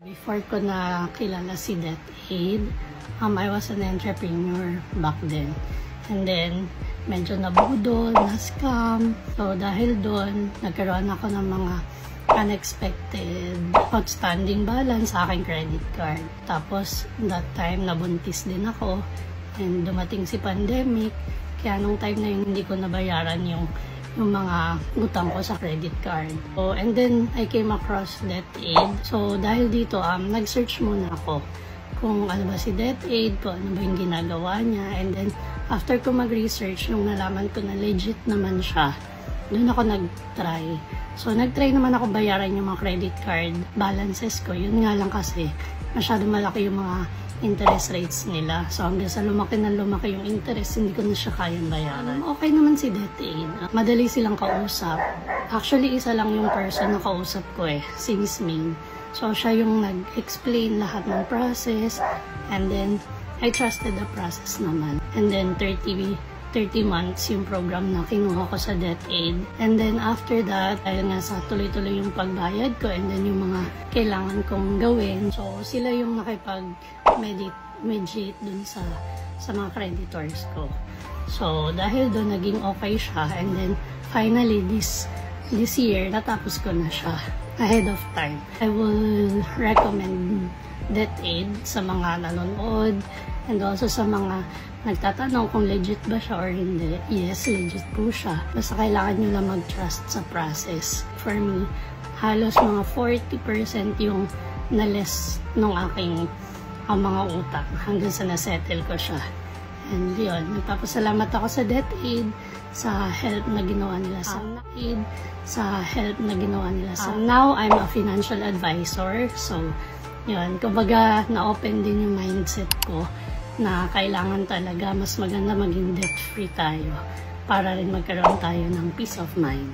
Before ko na kilala si DepEd, I was an entrepreneur back then. And then, medyo nabudol, na-scam. So, dahil doon, nagkaroon ako ng mga unexpected outstanding balance sa aking credit card. Tapos, that time, nabuntis din ako. And dumating si pandemic. Kaya nung time na yun, hindi ko nabayaran yung mga utang ko sa credit card. So, and then, I came across DepEd. So, dahil dito, nag-search muna ako kung ano ba si DepEd, kung ano ba yung ginagawa niya. And then, after ko mag-research, nung nalaman ko na legit naman siya, doon ako nag-try. So, nag-try naman ako bayaran yung mga credit card balances ko. Yun nga lang kasi, masyado malaki yung mga interest rates nila. So, hanggang sa lumaki na lumaki yung interest, hindi ko na siya kayang bayaran. Okay naman si DepEd. Madali silang kausap. Actually, isa lang yung person na kausap ko si Miss Ming. So, siya yung nag-explain lahat ng process. And then, I trusted the process naman. And then, 30 months yung program na kinuha ko sa DepEd. And then, after that, ayun nga sa tuloy-tuloy yung pagbayad ko and then yung mga kailangan kong gawin. So, sila yung nakipag-mediate dun sa mga creditors ko. So, dahil doon naging okay siya and then, finally, this year, natapos ko na siya ahead of time. I will recommend DepEd sa mga nanonood and also sa mga nagtatanong kung legit ba siya or hindi. Yes, legit po siya. Basta kailangan nyo lang mag-trust sa process. For me, halos mga 40% yung na-less nung aking mga utang hanggang sa na-settle ko siya. And yun, nagpapasalamat ako sa DepEd sa help na ginawa nila sa DepEd, sa help na ginawa nila sa now, I'm a financial advisor. So, yun, kumbaga na-open din yung mindset ko na kailangan talaga mas maganda maging debt-free tayo para rin magkaroon tayo ng peace of mind.